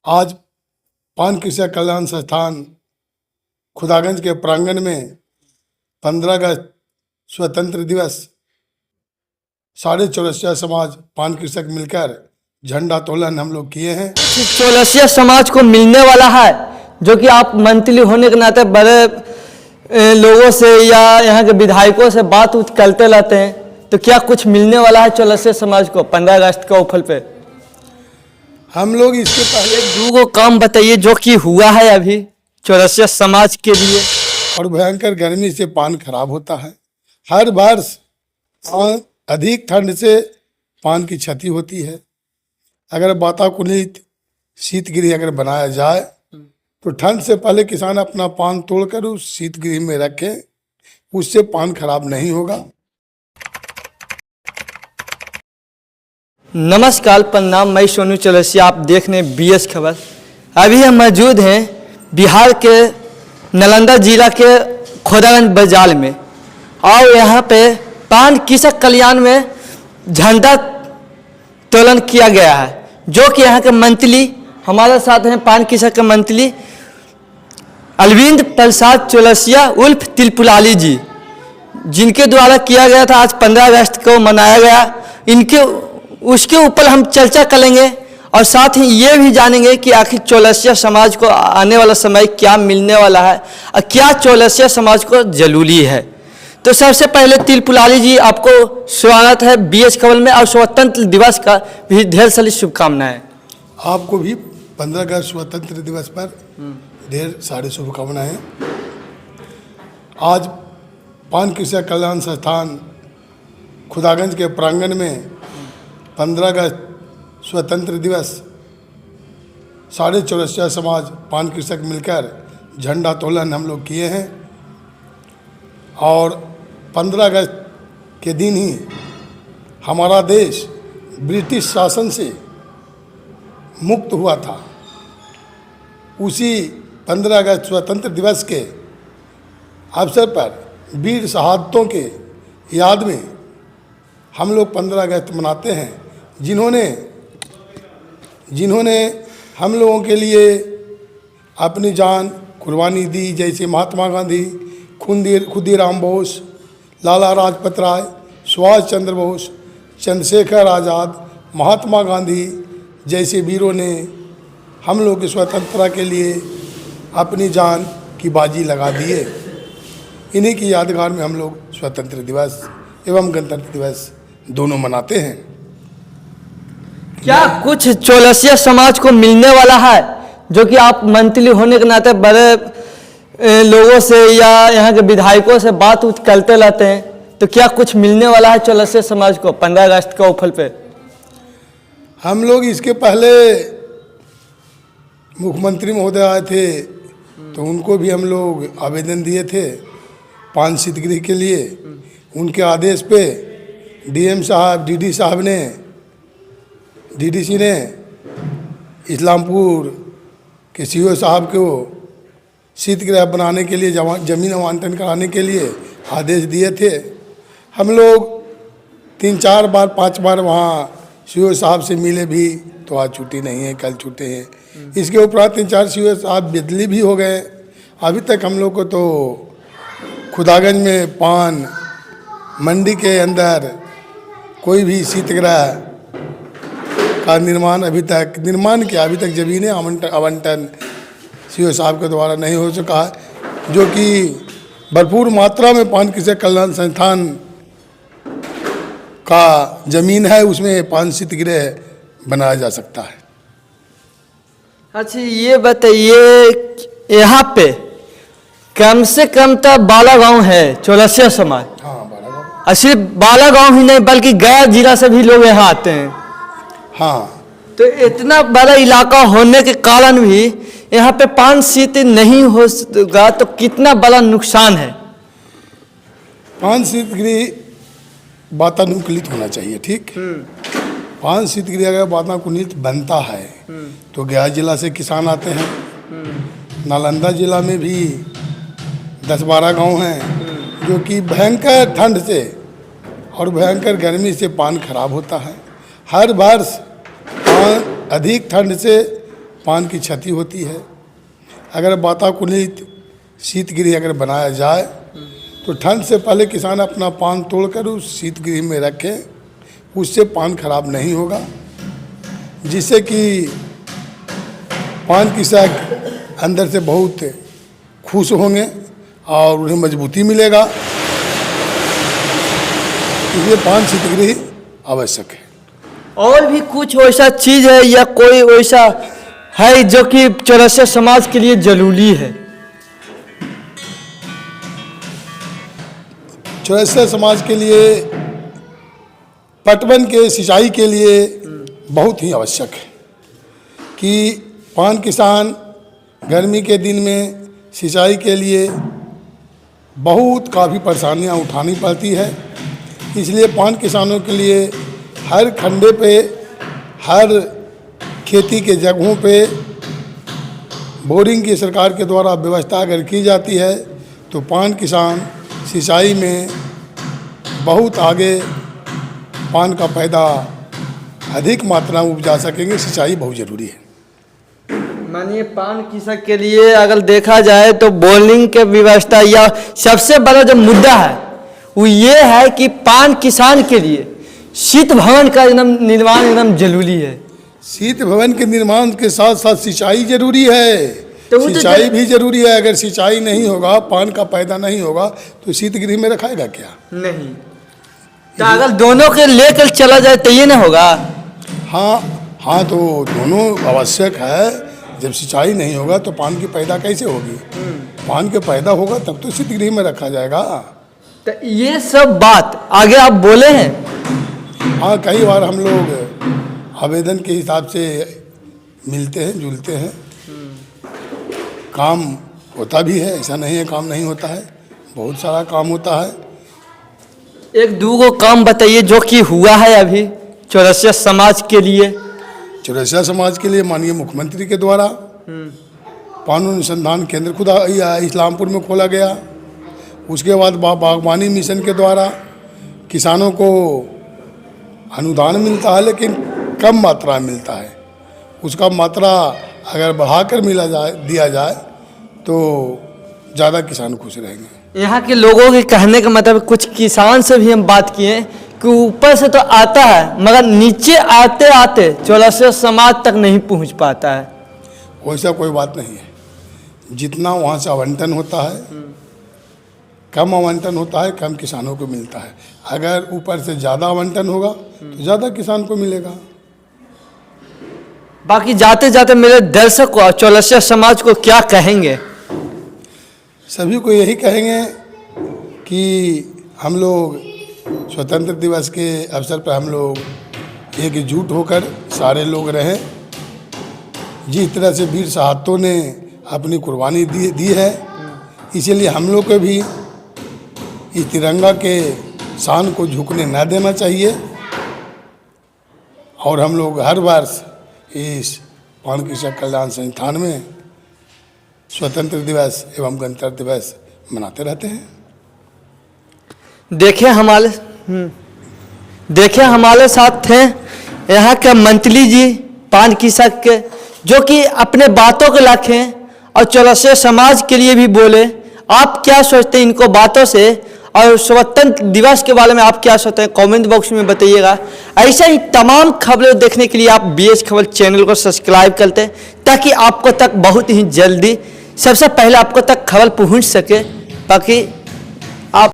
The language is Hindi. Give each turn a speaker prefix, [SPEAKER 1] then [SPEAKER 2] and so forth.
[SPEAKER 1] आज पान कृषक कल्याण संस्थान खुदागंज के प्रांगण में 15 अगस्त स्वतंत्र दिवस साढ़े चौरसिया समाज पान कृषक मिलकर झंडा तोलन हम लोग किए हैं।
[SPEAKER 2] चौरसिया समाज को मिलने वाला है, जो कि आप मंत्री होने के नाते बड़े लोगों से या यहाँ के विधायकों से बात करते रहते हैं, तो क्या कुछ मिलने वाला है चौरसिया समाज को 15 अगस्त के अवसर पे?
[SPEAKER 1] हम लोग इसके पहले
[SPEAKER 2] दो काम बताइए जो कि हुआ है अभी चौरसिया समाज के लिए।
[SPEAKER 1] और भयंकर गर्मी से पान खराब होता है। हर वर्ष अधिक ठंड से पान की क्षति होती है। अगर वातानुकूलित शीतगृह अगर बनाया जाए तो ठंड से पहले किसान अपना पान तोड़कर उस शीतगृह में रखे, उससे पान खराब नहीं होगा।
[SPEAKER 2] नमस्कार, प्रणाम, मैं सोनू चौरसिया, आप देख रहे हैं BS खबर। अभी हम मौजूद हैं बिहार के नालंदा जिला के खुदागंज बाजार में, और यहाँ पे पान कृषक कल्याण में झंडा तोलन किया गया है, जो कि यहाँ के मंत्री हमारे साथ हैं, पान कृषक के मंत्री अरविंद प्रसाद चौरसिया उर्फ त्रिपुरारी जी, जिनके द्वारा किया गया था। आज 15 अगस्त को मनाया गया। उसके ऊपर हम चर्चा करेंगे और साथ ही ये भी जानेंगे कि आखिर चौरसिया समाज को आने वाला समय क्या मिलने वाला है और क्या चौरसिया समाज को जरूरी है। तो सबसे पहले त्रिपुरारी जी, आपको स्वागत है BS खबर में, और स्वतंत्र दिवस का भी ढेर सारी शुभकामनाएं।
[SPEAKER 1] आपको भी 15 अगस्त स्वतंत्र दिवस पर ढेर सारी शुभकामनाएं। आज पान कृषक कल्याण संस्थान खुदागंज के प्रांगण में 15 अगस्त स्वतंत्र दिवस साढ़े चौरसिया समाज पान कृषक मिलकर झंडा तोलन हम लोग किए हैं। और 15 अगस्त के दिन ही हमारा देश ब्रिटिश शासन से मुक्त हुआ था। उसी 15 अगस्त स्वतंत्र दिवस के अवसर पर वीर शहादतों के याद में हम लोग 15 अगस्त मनाते हैं, जिन्होंने हम लोगों के लिए अपनी जान कुर्बानी दी, जैसे महात्मा गांधी, खुदीराम बोस, लाला लाजपत राय, सुभाष चंद्र बोस, चंद्रशेखर आज़ाद, महात्मा गांधी जैसे वीरों ने हम लोग की स्वतंत्रता के लिए अपनी जान की बाजी लगा दिए। इन्हीं की यादगार में हम लोग स्वतंत्र दिवस एवं गणतंत्र दिवस दोनों मनाते हैं।
[SPEAKER 2] क्या कुछ चौरसिया समाज को मिलने वाला है, जो कि आप मंत्री होने के नाते बड़े लोगों से या यहाँ के विधायकों से बात करते रहते हैं, तो क्या कुछ मिलने वाला है चौरसिया समाज को 15 अगस्त के अवसर पे?
[SPEAKER 1] हम लोग इसके पहले मुख्यमंत्री महोदय आए थे, तो उनको भी हम लोग आवेदन दिए थे पान शीतगृह के लिए। उनके आदेश पे DM साहब, DDC ने इस्लामपुर के CO साहब को शीतगृह बनाने के लिए, जमीन आवंटन कराने के लिए आदेश दिए थे। हम लोग 3-4 बार 5 बार वहाँ CO साहब से मिले भी, तो आज छुट्टी नहीं है, कल छुट्टी है। इसके उपरांत 3-4 CO साहब बदली भी हो गए। अभी तक हम लोग को तो खुदागंज में पान मंडी के अंदर कोई भी शीतगृह का निर्माण अभी तक जमीनें आवंटन CO साहब के द्वारा नहीं हो सका है, जो कि भरपूर मात्रा में पान कृषक कल्याण संस्थान का जमीन है, उसमें पान शीतगृह बनाया जा सकता है।
[SPEAKER 2] अच्छा, ये बताइए, यहाँ पे कम से कम तो 12 गाँव है चौरसिया समाज।
[SPEAKER 1] हाँ, 12 गाँव।
[SPEAKER 2] और सिर्फ 12 गाँव ही नहीं, बल्कि गया जिला से भी लोग यहाँ आते हैं।
[SPEAKER 1] हाँ,
[SPEAKER 2] तो इतना बड़ा इलाका होने के कारण भी यहाँ पे पान शीत नहीं होगा, तो कितना बड़ा नुकसान है।
[SPEAKER 1] पान शीतगृह वातानुकूलित होना चाहिए, ठीक। पान शीतगृह अगर वातानुकूलित बनता है तो गया जिला से किसान आते हैं। नालंदा जिला में भी 10-12 गांव हैं, जो कि भयंकर ठंड से और भयंकर गर्मी से पान खराब होता है। हर वर्ष अधिक ठंड से पान की क्षति होती है। अगर वातानुकूलित शीतगृह अगर बनाया जाए तो ठंड से पहले किसान अपना पान तोड़कर उस शीतगृह में रखे, उससे पान खराब नहीं होगा, जिससे कि पान कृषक अंदर से बहुत खुश होंगे और उन्हें मजबूती मिलेगा। इसलिए पान शीतगृह आवश्यक है।
[SPEAKER 2] और भी कुछ वैसा चीज़ है या कोई वैसा है जो कि चौरसिया समाज के लिए जरूरी है?
[SPEAKER 1] चौरसिया समाज के लिए पटवन के सिंचाई के लिए बहुत ही आवश्यक है कि पान किसान गर्मी के दिन में सिंचाई के लिए बहुत काफ़ी परेशानियां उठानी पड़ती है। इसलिए पान किसानों के लिए हर खंडे पे, हर खेती के जगहों पे बोरिंग की सरकार के द्वारा व्यवस्था अगर की जाती है तो पान किसान सिंचाई में बहुत आगे पान का पैदा अधिक मात्रा में उपजा सकेंगे। सिंचाई बहुत ज़रूरी है।
[SPEAKER 2] मानिए पान कृषक के लिए अगर देखा जाए तो बोरिंग के व्यवस्था या सबसे बड़ा जो मुद्दा है वो ये है कि पान किसान के लिए शीत भवन का एकदम निर्माण एकदम जरूरी है।
[SPEAKER 1] शीत भवन के निर्माण के साथ साथ सिंचाई जरूरी है।
[SPEAKER 2] तो
[SPEAKER 1] सिंचाई भी जरूरी है। अगर सिंचाई नहीं होगा, पान का पैदा नहीं होगा तो शीतगृह में रखाएगा क्या?
[SPEAKER 2] नहीं। तो अगर दोनों के लेकर चला जाए तो ये ना होगा?
[SPEAKER 1] हाँ, तो दोनों आवश्यक है। जब सिंचाई नहीं होगा तो पान की पैदा कैसे होगी? पान के पैदा होगा तब तो शीतगृह में रखा जाएगा।
[SPEAKER 2] तो ये सब बात आगे आप बोले हैं?
[SPEAKER 1] हाँ, कई बार हम लोग आवेदन के हिसाब से मिलते हैं, जुलते हैं। काम होता भी है, ऐसा नहीं है काम नहीं होता है, बहुत सारा काम होता है।
[SPEAKER 2] एक दो काम बताइए जो कि हुआ है अभी चौरसिया समाज के लिए।
[SPEAKER 1] चौरसिया समाज के लिए माननीय मुख्यमंत्री के द्वारा पान अनुसंधान केंद्र खुद इस्लामपुर में खोला गया। उसके बाद बागवानी मिशन के द्वारा किसानों को अनुदान मिलता है, लेकिन कम मात्रा में मिलता है। उसका मात्रा अगर बढ़ाकर दिया जाए तो ज़्यादा किसान खुश रहेंगे।
[SPEAKER 2] यहाँ के लोगों के कहने का मतलब कुछ किसान से भी हम बात किए कि ऊपर से तो आता है मगर नीचे आते आते चौरसिया समाज तक नहीं पहुँच पाता है।
[SPEAKER 1] वैसा कोई बात नहीं है। जितना वहाँ से आवंटन होता है, कम आवंटन होता है, कम किसानों को मिलता है। अगर ऊपर से ज़्यादा आवंटन होगा तो ज़्यादा किसान को मिलेगा।
[SPEAKER 2] बाकी जाते जाते मेरे दर्शक को चौरसिया समाज को क्या कहेंगे?
[SPEAKER 1] सभी को यही कहेंगे कि हम लोग स्वतंत्र दिवस के अवसर पर हम लोग एकजुट होकर सारे लोग रहें। जिस तरह से वीर शहादतों ने अपनी कुर्बानी दी है, इसीलिए हम लोग को भी इस तिरंगा के शान को झुकने न देना चाहिए। और हम लोग हर वर्ष इस पान कृषक कल्याण संस्थान में स्वतंत्र दिवस एवं गणतंत्र दिवस मनाते रहते हैं।
[SPEAKER 2] देखिए हमारे साथ थे यहाँ के मंत्री जी पान कृषक के, जो कि अपने बातों को रखें और चौरसिया समाज के लिए भी बोले। आप क्या सोचते हैं इनको बातों से, और स्वतंत्र दिवस के बारे में आप क्या सोचते हैं कमेंट बॉक्स में बताइएगा। ऐसा ही तमाम खबरें देखने के लिए आप BH खबर चैनल को सब्सक्राइब करते हैं ताकि आपको तक बहुत ही जल्दी सबसे पहले आपको तक खबर पहुंच सके। बाकी